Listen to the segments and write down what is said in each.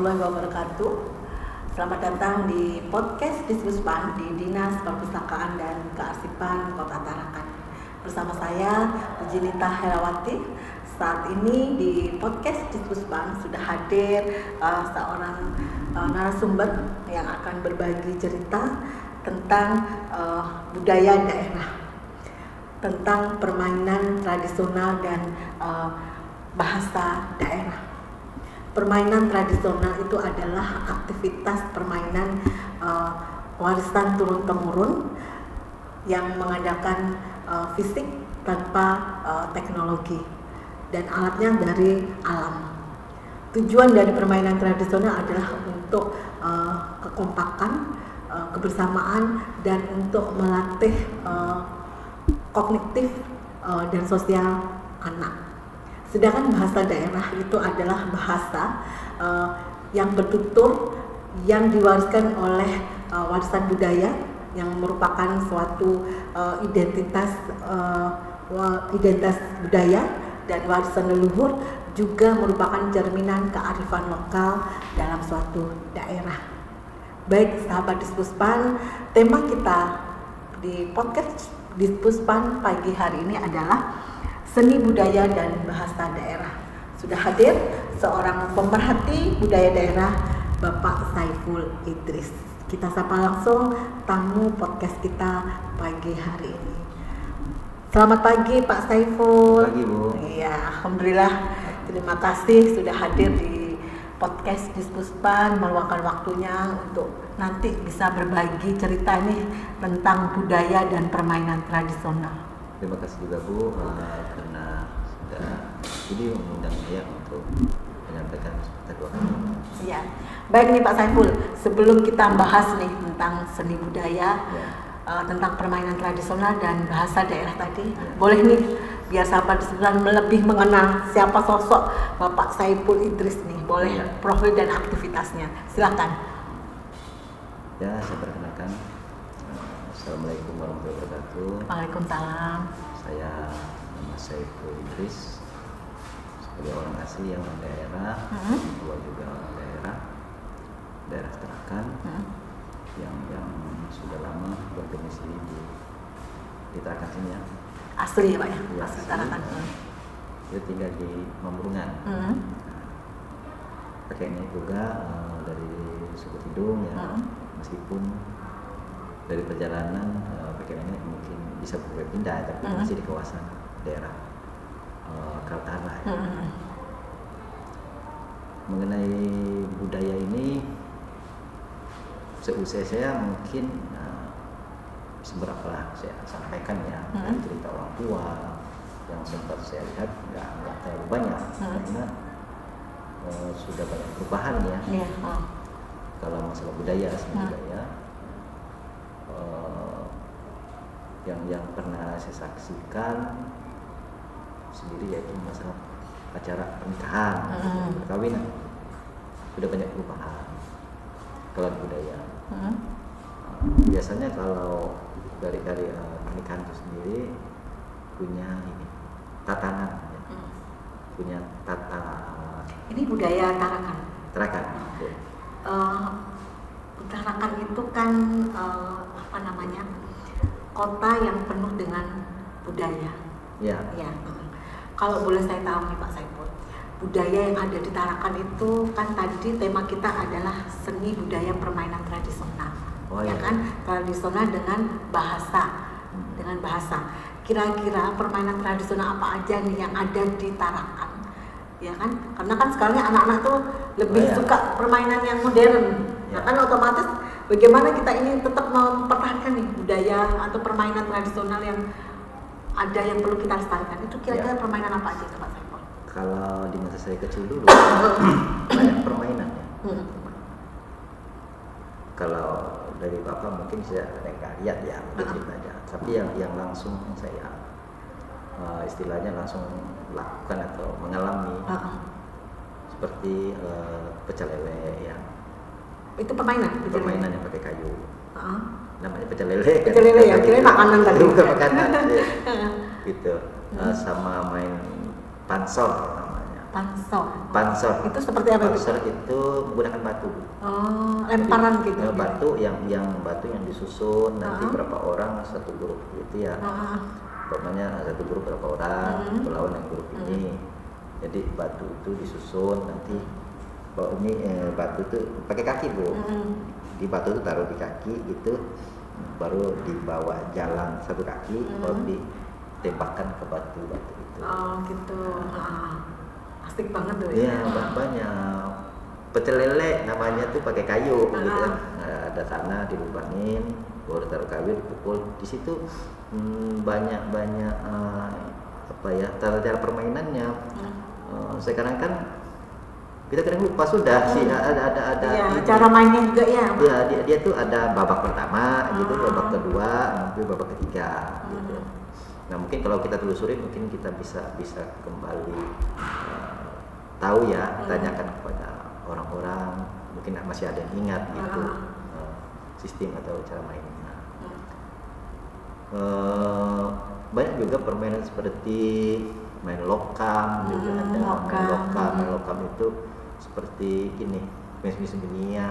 warahmatullahi wabarakatuh. Selamat datang di podcast Dispuspan di Dinas Perpustakaan dan Kearsipan Kota Tarakan. Bersama saya Jinita Herawati. Saat ini di podcast Dispuspan sudah hadir seorang narasumber yang akan berbagi cerita tentang budaya daerah, tentang permainan tradisional dan bahasa daerah. Permainan tradisional itu adalah aktivitas permainan warisan turun-temurun yang mengandalkan fisik tanpa teknologi dan alatnya dari alam. Tujuan dari permainan tradisional adalah untuk kekompakan, kebersamaan, dan untuk melatih kognitif dan sosial anak. Sedangkan bahasa daerah itu adalah bahasa yang bertutur, yang diwariskan oleh warisan budaya yang merupakan suatu identitas budaya dan warisan leluhur, juga merupakan cerminan kearifan lokal dalam suatu daerah. Baik sahabat Dispuspan, tema kita di podcast Dispuspan pagi hari ini adalah seni budaya dan bahasa daerah. Sudah hadir seorang pemerhati budaya daerah, Bapak Saiful Idris. Kita sapa langsung tamu podcast kita pagi hari ini. Selamat pagi Pak Saiful. Pagi Bu. Iya, alhamdulillah. Terima kasih sudah hadir di podcast Dispuspan, meluangkan waktunya untuk nanti bisa berbagi cerita nih tentang budaya dan permainan tradisional. Terima kasih juga Bu karena sudah jadi mengundang saya untuk menyampaikan dua kali. Iya. Baik nih Pak Saiful, sebelum kita bahas nih tentang seni budaya, tentang permainan tradisional dan bahasa daerah tadi, boleh nih biar sahabat Dispuspan lebih mengenal siapa sosok Bapak Saiful Idris nih, boleh profil dan aktivitasnya. Silakan. Ya, saya perkenalkan. Assalamualaikum warahmatullahi wabarakatuh. Waalaikumsalam. Saya nama Saiful Idris, sebagai orang asli yang daerah, tua juga orang daerah Tarakan, yang sudah lama berdomisili di Tarakan sini ya. Asli ya Pak ya? Ya, asli Tarakan. Dia tinggal di Mambrungan. Pakaiannya juga dari suku Tidung ya, meskipun dari perjalanan pakaiannya mungkin bisa berpindah, tapi masih di kawasan daerah Kaltara ya. Mengenai budaya ini, seusia saya mungkin seberapa lah saya sampaikan ya, cerita orang tua yang sempat saya lihat nggak terlalu banyak, karena sudah banyak perubahan ya. Kalau masalah budaya, seni budaya, yang pernah saya saksikan sendiri yaitu masalah acara pernikahan, perkawinan, sudah banyak perubahan kalau budaya. Biasanya kalau dari pernikahan itu sendiri punya tatanan, ya. Punya tata. Ini budaya Tarakan. Tarakan. Tarakan itu kan kota yang penuh dengan budaya. Ya. Ya. Kalau boleh saya tahu nih Pak Saiful, budaya yang ada di Tarakan itu kan tadi tema kita adalah seni budaya permainan tradisional. Ya kan, tradisional dengan bahasa. Kira-kira permainan tradisional apa aja nih yang ada di Tarakan? Ya kan, karena kan sekarang anak-anak tuh lebih suka permainan yang modern. Nah kan otomatis bagaimana kita ini tetap mempertahankan nih budaya atau permainan tradisional yang ada yang perlu kita lestarikan. Itu kira-kira permainan apa aja Pak Saiful? Kalau di masa saya kecil dulu banyak permainan ya. Kalau dari Bapak mungkin saya nggak lihat ya, ceritanya. Tapi yang langsung saya istilahnya langsung lakukan atau mengalami seperti pecel lele ya. Itu permainan yang pakai kayu. Namanya pecel lele. Pecel lele ya, kira makanan tadi. Bukan makanan. Gitu. Sama main pansor namanya. Pansor. Itu seperti apa? Pansor itu menggunakan batu. Oh, lemparan jadi, gitu. Batu yang batu yang disusun nanti berapa orang satu grup gitu ya. Pokoknya satu grup berapa orang berlawan yang grup ini. Jadi batu itu disusun nanti bahwa ini batu itu pakai kaki Bu. Di batu itu taruh di kaki gitu, baru dibawa jalan satu kaki, baru ditembakkan ke batu itu. Oh gitu. Asik banget tuh. Iya, banyak. Pecel lele namanya tuh pakai kayu gitu kan. Ada tanah dilubangin, baru taruh kayu dipukul. Di situ banyak apa ya, cara permainannya. Sekarang kan kita kadang lupa sudah sih ada ya, cara mainnya juga ya. Iya, dia tuh ada babak pertama gitu, babak kedua, nanti babak ketiga gitu. Nah, mungkin kalau kita telusuri mungkin kita bisa kembali tahu ya, tanyakan kepada orang-orang, mungkin masih ada yang ingat gitu sistem atau cara mainnya. Banyak juga permainan seperti main lokam juga ada. Main lokam itu seperti ini, main sembunyi-sembunyian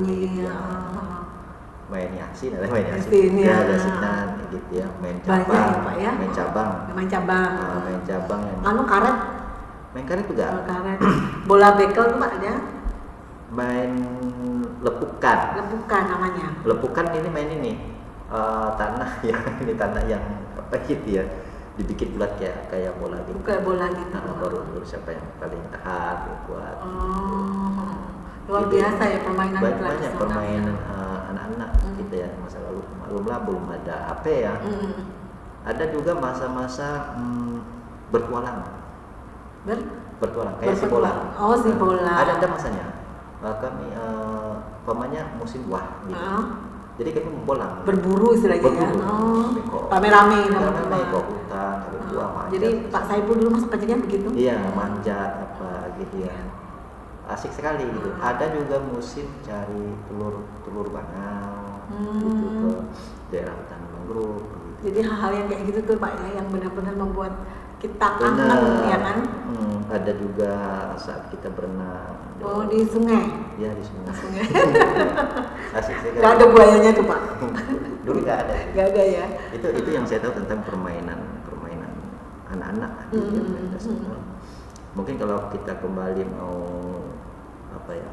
gitu ya. Main yasin ya, yasinan gitu ya. Main cabang, main cabang yang karet. Main karet juga. Bola bekel tuh Pak ada. Main lepukan namanya. Lepukan ini main ini tanah ya, ini tanah yang apa gitu ya, dibikin bulat kayak bola gitu. Kayak bola gitu. Baru siapa yang paling tahan kuat. Luar biasa ya permainan tradisional. Banyak permainan anak-anak gitu ya, masa lalu belum ada HP ya. Ada juga masa-masa bertualang kayak si bola. Oh, si bola. Ada masanya. Kami pamannya musim buah gitu. Jadi kami membolang. Berburu istilahnya ya. Rame-rame ke hutan, ke buah, manjat. Jadi Pak Saipul dulu masa kecilnya begitu? Iya, manjat apa gitu ya. Asik sekali gitu. Ada juga musim cari telur bangau gitu ke daerah hutan mangrove gitu. Jadi hal-hal yang kayak gitu tuh Pak ya, yang benar-benar membuat kita kangen ya kan? Ada juga saat kita berenang. Oh, di sungai? Iya, di sungai. Asik sekali. Gak ada buayanya tuh Pak? Dulu gak ada. Gak ada ya? Itu yang saya tahu tentang permainan anak-anak. Mungkin kalau kita kembali mau apa ya,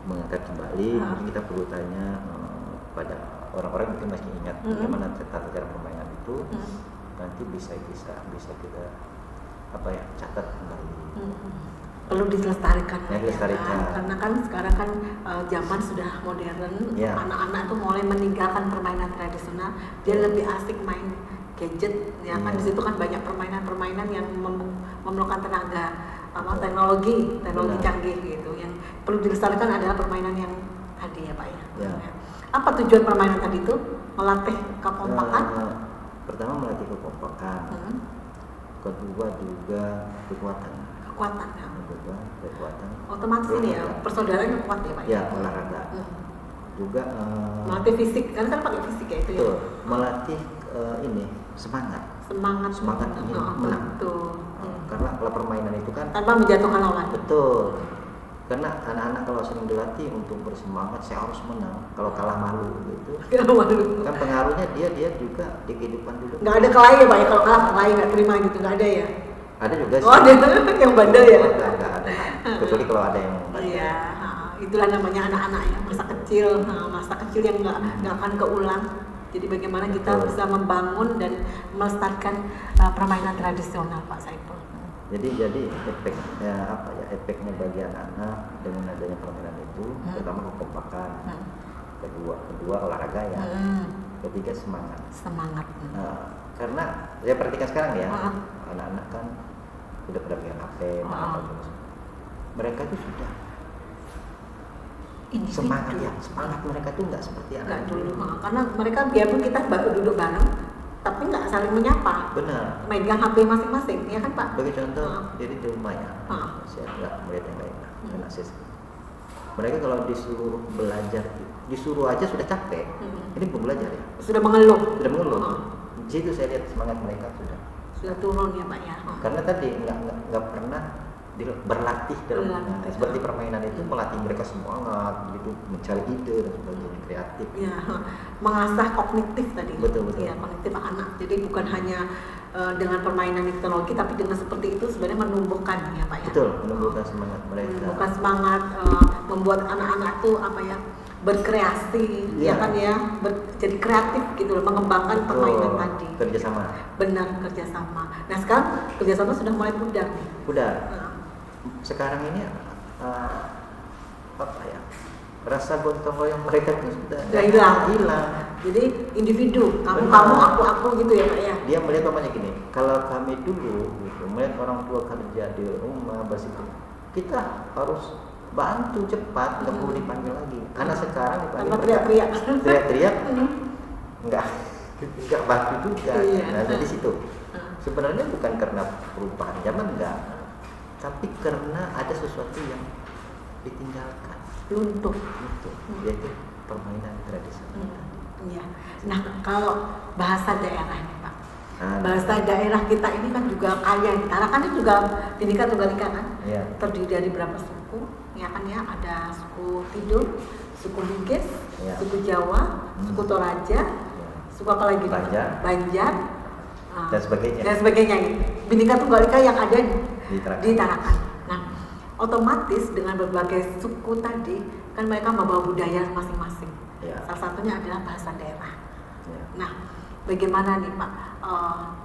mengangkat kembali, mungkin kita perlu tanya pada orang-orang mungkin masih ingat bagaimana tata cara permainan itu. Nanti bisa kita apa ya, catat kembali. Perlu dilestarikan. Karena kan sekarang kan zaman sudah modern, anak-anak tuh mulai meninggalkan permainan tradisional, dia lebih asik main gadget ya kan. Di situ kan banyak permainan yang memerlukan tenaga teknologi canggih gitu. Yang perlu dilestarikan adalah permainan yang tadi ya Pak ya. Apa tujuan permainan tadi itu? Melatih kekompakan. Pertama melatih kekompakan. Kedua juga kekuatan. Otomatis ini ya, persaudaraan kuat ya Pak ya. Olahraga. Juga melatih fisik, kan pakai fisik ya itu ya. Melatih ini semangat ingin menang. Karena kalau permainan itu kan tanpa menjatuhkan lawan. Betul. Karena anak-anak kalau sering dilatih untuk bersemangat, saya harus menang. Kalau kalah malu gitu. Kan pengaruhnya dia juga di kehidupan dulu. Nggak ada kelahi ya Pak ya, kalau kalah kelahi nggak terima gitu, nggak ada ya? Ada juga sih. Oh, ada yang bandel ya? Nggak ada. Kecuali kalau ada yang bandel. Iya, itulah namanya anak-anak ya, masa kecil yang nggak akan keulang. Jadi bagaimana kita bisa membangun dan melestarikan permainan tradisional Pak Saipul. Jadi efeknya bagi anak-anak dengan adanya permainan itu, pertama kekompakan, kedua olahraga ya, ketiga semangat. Karena saya perhatikan sekarang ya, anak-anak kan sudah pada pegang HP, mereka itu sudah semangat mereka tuh nggak seperti anak dulu. Karena mereka biarpun kita baru duduk bareng, tapi nggak saling menyapa. Benar. Megang HP masing-masing, ya kan Pak? Bagi contoh, jadi di rumah ya, saya nggak melihat yang lain. Mereka kalau disuruh belajar, disuruh aja sudah capek. Ini belum belajar ya. Sudah mengeluh. Di situ saya lihat semangat mereka sudah turun ya Pak ya. Karena tadi nggak pernah berlatih dalam seperti permainan itu melatih mereka semangat gitu, mencari ide dan sebagainya, kreatif. Ya, mengasah kognitif tadi. Betul. Ya, kognitif anak. Jadi bukan hanya dengan permainan teknologi, tapi dengan seperti itu sebenarnya menumbuhkan ya Pak ya. Betul, menumbuhkan semangat mereka. Menumbuhkan semangat, membuat anak-anak tuh apa ya, berkreasi, ya kan ya, jadi kreatif gitu loh, mengembangkan permainan tadi. Kerjasama. Benar, kerjasama. Nah sekarang kerjasama sudah mulai pudar nih. Pudar. Sekarang ini apa ya? Rasa gotong royong mereka itu sudah hilang. Jadi individu, kamu aku gitu ya Pak ya. Dia melihat namanya gini, kalau kami dulu gitu, melihat orang tua kerja di rumah bersih, kita harus bantu cepat, nggak perlu dipanggil lagi. Karena sekarang dipanggil teriak-teriak, nggak bantu juga. Nah dari situ sebenarnya bukan karena perubahan zaman enggak, tapi karena ada sesuatu yang ditinggalkan. Luntur. Yaitu permainan tradisional. Iya. Nah kalau bahasa daerah nih Pak, bahasa daerah kita ini kan juga kaya. Tarakan itu juga Bhinneka Tunggal Ika kan, terdiri dari berapa suku? Ya kan ya, ada suku Tidung, suku Bugis, suku Jawa, suku Toraja, suku apa lagi? Banjar, dan sebagainya. Bhinneka Tunggal Ika yang ada di Tarakan. Nah, otomatis dengan berbagai suku tadi kan mereka membawa budaya masing-masing. Salah satunya adalah bahasa daerah. Nah, bagaimana nih Pak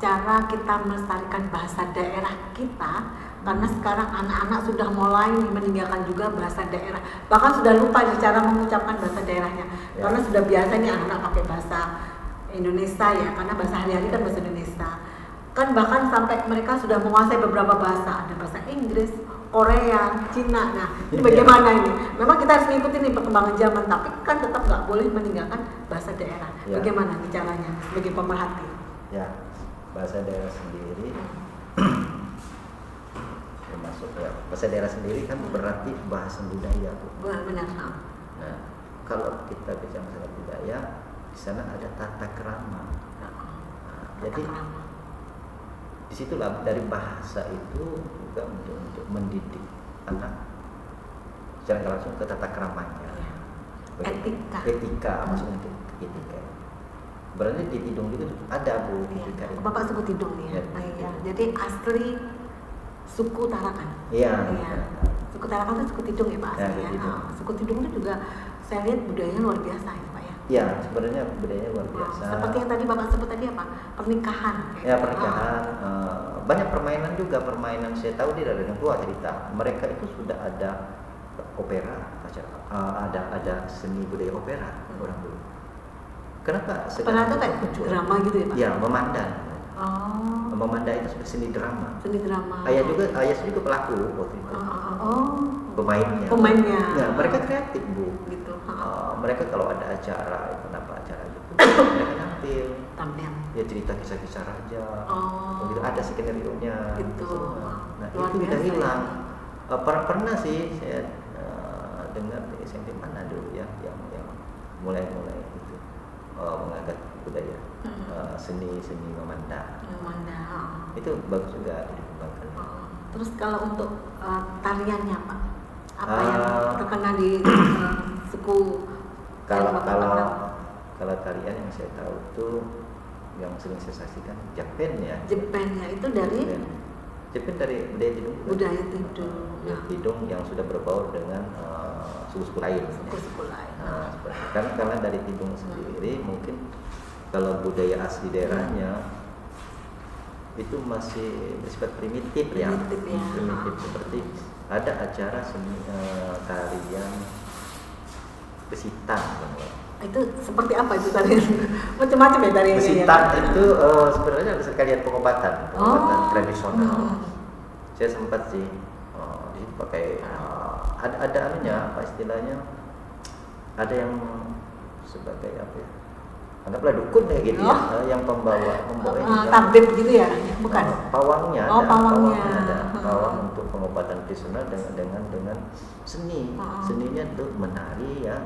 cara kita melestarikan bahasa daerah kita? Karena sekarang anak-anak sudah mulai meninggalkan juga bahasa daerah, bahkan sudah lupa cara mengucapkan bahasa daerahnya. Karena sudah biasa nih anak-anak pakai bahasa Indonesia ya, karena bahasa hari-hari kan bahasa Indonesia. Kan bahkan sampai mereka sudah menguasai beberapa bahasa, ada bahasa Inggris, Korea, Cina. Nah, ini bagaimana ini? Memang kita harus mengikuti nih perkembangan zaman, tapi kan tetap nggak boleh meninggalkan bahasa daerah. Bagaimana nih caranya sebagai pemerhati? Ya, bahasa daerah sendiri termasuk bahasa daerah sendiri kan berarti bahasa budaya. Benar. Nah, kalau kita bicara masalah budaya, di sana ada tata krama. Jadi disitulah dari bahasa itu juga untuk mendidik anak secara langsung ke tata kramanya, etika maksudnya etika. Berarti di Tidung juga ada Bu etika. Bapak suku Tidung ya. Jadi asli suku Tarakan. Iya. Suku Tarakan itu suku Tidung ya Pak aslinya. Suku Tidung itu juga saya lihat budayanya luar biasa ya Pak ya. Ya, sebenarnya budayanya luar biasa. Seperti yang tadi Bapak sebut tadi apa? Pernikahan. Ya, pernikahan. Banyak permainan juga, permainan saya tahu di dari orang tua cerita. Mereka itu sudah ada opera, ada seni budaya opera orang dulu. Kenapa? Opera itu kayak drama gitu ya Pak? Ya, memandang. Memandang itu seperti seni drama. Ayah juga pelaku waktu itu. Pemainnya. Ya, mereka kreatif Bu. Gitu. Mereka kalau ada acara gitu, mereka tampil. Ya cerita kisah-kisah raja. Gitu, ada skenario-nya. Gitu. Nah, itu udah hilang. Pernah sih saya dengar di SMP mana dulu ya yang mulai itu mengangkat budaya seni memandang. Itu bagus juga dikembangkan. Terus kalau untuk tariannya Pak, apa yang terkena di suku? Kalau tarian yang saya tahu itu yang sering saya saksikan Jepen ya. Jepennya itu dari Jepen dari budaya Tidung. Budaya Tidung. Tidung yang sudah berbaur dengan suku-suku lain. Suku-suku lain. Karena dari Tidung sendiri mungkin kalau budaya asli daerahnya itu masih bersifat primitif ya. Primitif seperti ada acara seni tarian besitan. Itu seperti apa itu tarian? Macam-macam ya tariannya. Besitan itu sebenarnya ada sekalian pengobatan tradisional. Saya sempat sih di situ pakai ada anunya apa istilahnya? Ada yang sebagai apa ya? Anggaplah dukun ya gitu ya, yang membawa tabib gitu ya, bukan? Pawangnya pawangnya ada pawang untuk pengobatan tradisional dengan seni. Seninya tuh menari ya.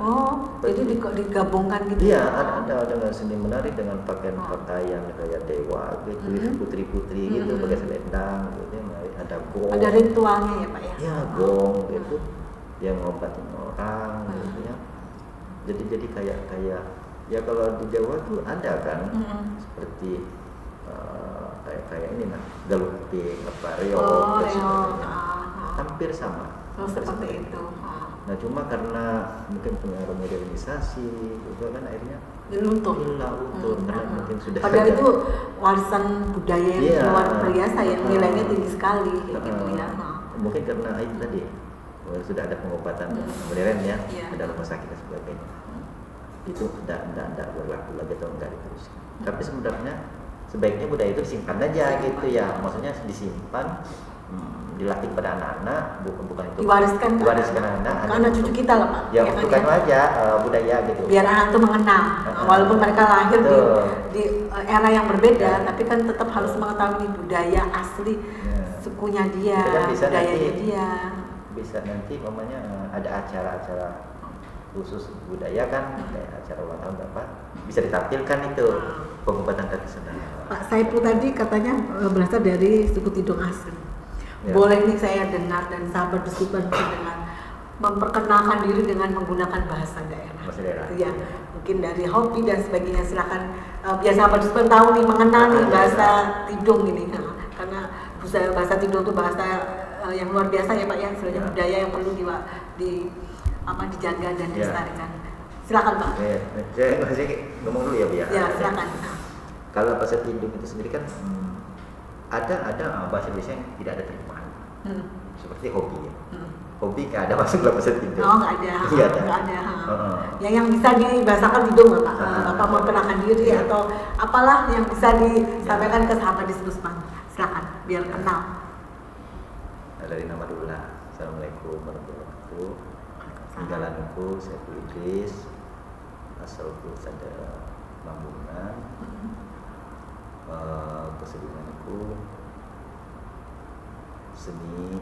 Jadi digabungkan gitu. Iya, ada dengan seni menari dengan pakaian kayak dewa gitu, putri-putri gitu, pakai selendang gitu, ada gong. Ada ritualnya ya Pak ya? Ya, gong gitu. Yang ngobatin orang gitu ya. Jadi kayak ya kalau di Jawa tuh ada kan seperti kayak ini galuping, reog dan sebagainya. Hampir sama. Seperti itu. Nah cuma karena mungkin pengaruh modernisasi juga kan akhirnya luntur karena mungkin sudah padahal itu warisan budaya yang luar biasa yang nilainya tinggi sekali gitu ya. Mungkin karena itu tadi sudah ada pengobatan modern ya, ada rumah sakit dan sebagainya. Itu tidak berlaku lagi atau enggak diteruskan. Tapi sebenarnya sebaiknya budaya itu disimpan aja gitu ya, maksudnya disimpan, dilatih pada anak-anak, bukan itu diwariskan anak cucu kita lah Pak. Ya bukan aja budaya gitu. Biar anak itu mengenal, walaupun mereka lahir di era yang berbeda, tapi kan tetap harus mengetahui budaya asli sukunya dia, budayanya dia. Bisa nanti mamanya ada acara-acara khusus budaya kan, kayak acara ulang tahun berapa, bisa ditampilkan itu pengobatan tradisional. Pak Saipul tadi katanya berasal dari suku Tidung asli. Boleh nih saya dengar dan sahabat Dusuban dengan memperkenalkan diri dengan menggunakan bahasa daerah. Ya, mungkin dari hobi dan sebagainya. Silakan. Biar sahabat Dusuban tahu nih, mengenal nih bahasa Tidung ini. Karena bahasa Tidung itu bahasa yang luar biasa ya Pak ya, sebenarnya budaya yang perlu dijaga dan dilestarikan. Silakan Pak. Saya ngomong dulu ya Bu ya. Ya, silakan. Kalau bahasa Tidung itu sendiri kan ada bahasa Indonesia yang tidak ada terjemahan. Seperti hobi ya. Hobi nggak ada masuk dalam bahasa Tidung. Nggak ada. Yang bisa dibahasakan Tidung nggak Pak? Bapak mau perkenalkan diri atau apalah yang bisa disampaikan ke sahabat di Puspan. Silakan biar kenal. Dari nama dulu lah. Assalamualaikum warahmatullahi wabarakatuh. Tinggalanku Saipul Idris, asalku ada Lamongan. Kesenianku seni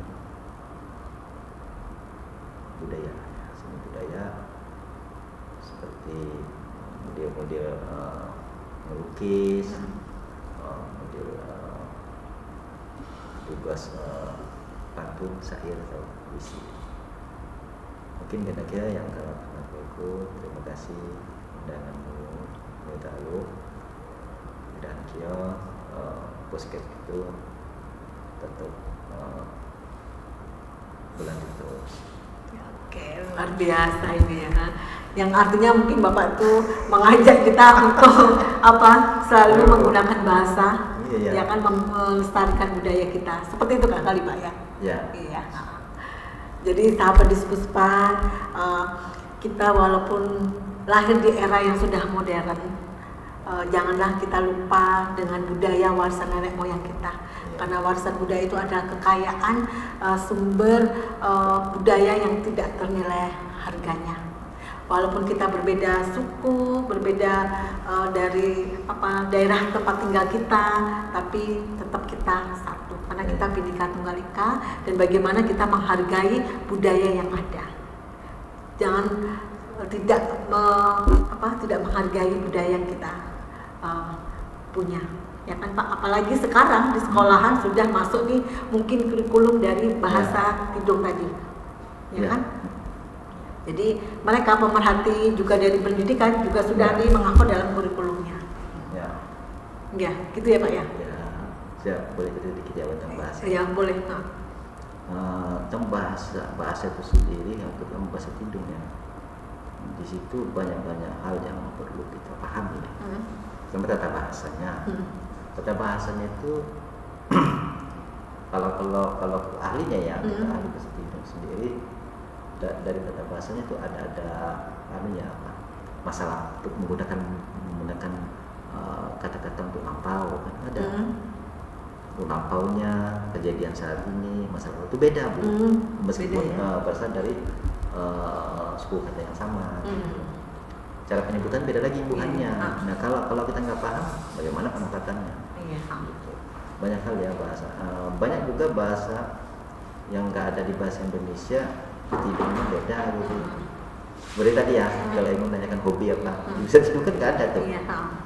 budaya seperti model melukis, model tugas pantun, syair atau puisi. Mungkin kira-kira yang kalau ikut, terima kasih undanganmu tahu dan kia podcast itu tetap berlanjut terus. Oke, luar biasa ini ya. Yang artinya mungkin Bapak tuh mengajak kita untuk selalu menggunakan bahasa, ya kan, melestarikan budaya kita. Seperti itu kan kali Pak ya? Iya. Jadi sahabat Dispuspan, kita walaupun lahir di era yang sudah modern, janganlah kita lupa dengan budaya warisan nenek moyang kita. Karena warisan budaya itu adalah kekayaan sumber budaya yang tidak ternilai harganya. Walaupun kita berbeda suku, berbeda dari daerah tempat tinggal kita, tapi tetap kita satu. Karena kita Bhinneka Tunggal Ika, dan bagaimana kita menghargai budaya yang ada. Jangan tidak menghargai budaya yang kita punya. Ya kan Pak, apalagi sekarang di sekolahan sudah masuk nih mungkin kurikulum dari bahasa Tidung tadi. Ya kan? Jadi mereka pemerhati juga dari pendidikan juga sudah mengatur dalam kurikulumnya. Ya, gitu ya Pak ya? Ya, boleh sedikit jawab tentang bahasa. Ya, boleh. Tentang bahasa itu sendiri, terutama bahasa Tidung ya. Di situ banyak hal yang perlu kita pahami. Sama tata bahasanya. Tata bahasanya itu kalau ahlinya ya, ahli bahasa Tidung sendiri, dari tata bahasanya itu ada masalah untuk menggunakan kata-kata untuk lampau kan ada. Lampaunya, kejadian saat ini, masalah itu beda Bu. Meskipun berasal dari suku kata yang sama. Cara penyebutan beda lagi hubungannya. Nah kalau kita nggak paham, bagaimana penempatannya? Gitu. Banyak hal ya bahasa. Banyak juga bahasa yang nggak ada di bahasa Indonesia tidurnya beda gitu. Seperti tadi ya, kalau yang menanyakan hobi apa, bisa tidur kan nggak ada tuh. Iya.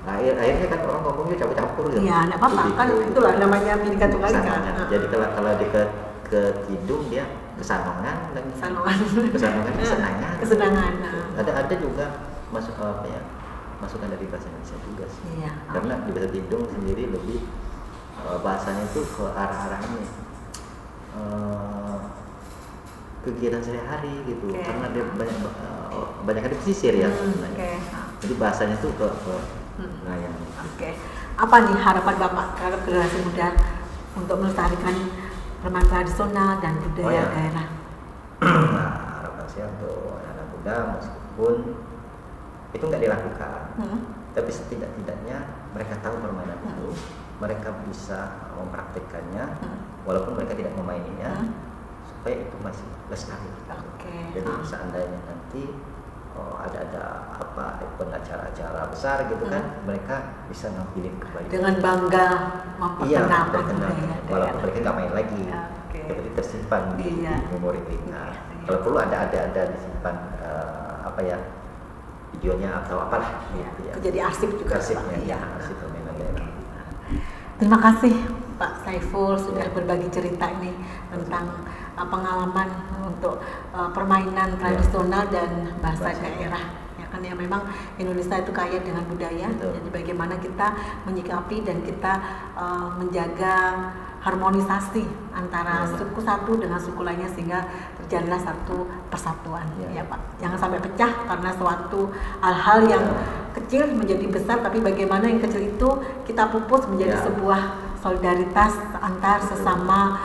Akhirnya kan orang ngomongnya campur-campur gitu. Iya, nggak apa-apa kan itulah namanya pendidikan tunggal ika. Jadi kalau dia ke tidung dia kesanongan dan kesanongan kesenangan. Ada juga masukan dari bahasa Indonesia juga sih. Iya. Karena di bahasa tidung sendiri lebih bahasanya itu ke arah ini kegiatan sehari-hari gitu. Karena dia banyak di pesisir ya sebenarnya. Jadi bahasanya tuh ke nelayan. Apa nih harapan Bapak terhadap generasi muda untuk melestarikan permainan tradisional dan budaya daerah? Nah, harapan saya untuk anak muda meskipun itu nggak dilakukan, tapi setidak-tidaknya mereka tahu permainan itu, mereka bisa mempraktikkannya, walaupun mereka tidak memaininya, supaya itu masih lestari. Jadi seandainya nanti ada apa event acara-acara besar gitu kan, mereka bisa nampilin kembali dengan bangga memperkenalkan budaya, walaupun mereka nggak main lagi, tapi tersimpan di memori kita. Kalau perlu ada disimpan videonya atau apalah gitu ya. Jadi arsip juga. Arsipnya, arsip permainan daerah. Terima kasih Pak Saiful sudah berbagi cerita ini tentang pengalaman untuk permainan tradisional dan bahasa daerah. Ya kan ya, memang Indonesia itu kaya dengan budaya. Jadi bagaimana kita menyikapi dan kita menjaga harmonisasi antara suku satu dengan suku lainnya sehingga terjadilah satu persatuan, ya Pak. Jangan sampai pecah karena suatu hal-hal yang kecil menjadi besar, tapi bagaimana yang kecil itu kita pupus menjadi sebuah solidaritas antar sesama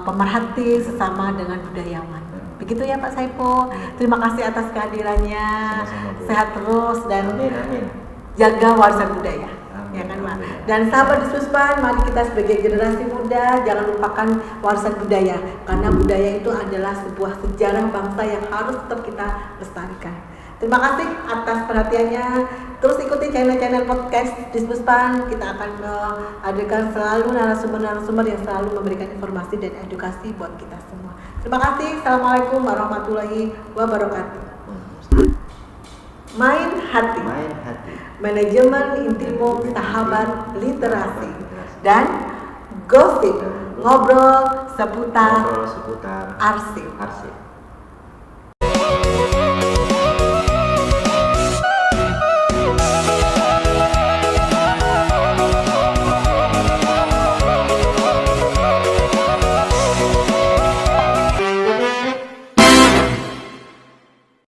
pemerhati, sesama dengan budayawan. Begitu ya Pak Saiful. Terima kasih atas kehadirannya. Sehat terus dan jaga warisan budaya. Ya kan Pak. Dan sahabat Dispuspan, mari kita sebagai generasi muda jangan lupakan warisan budaya, karena budaya itu adalah sebuah sejarah bangsa yang harus tetap kita lestarikan. Terima kasih atas perhatiannya. Terus ikuti channel-channel podcast Dispuspan. Kita akan menghadirkan selalu narasumber-narasumber yang selalu memberikan informasi dan edukasi buat kita semua. Terima kasih. Assalamualaikum warahmatullahi wabarakatuh. Main hati. Manajemen Intimu Sahabat Literasi dan Gosip, ngobrol seputar arsip.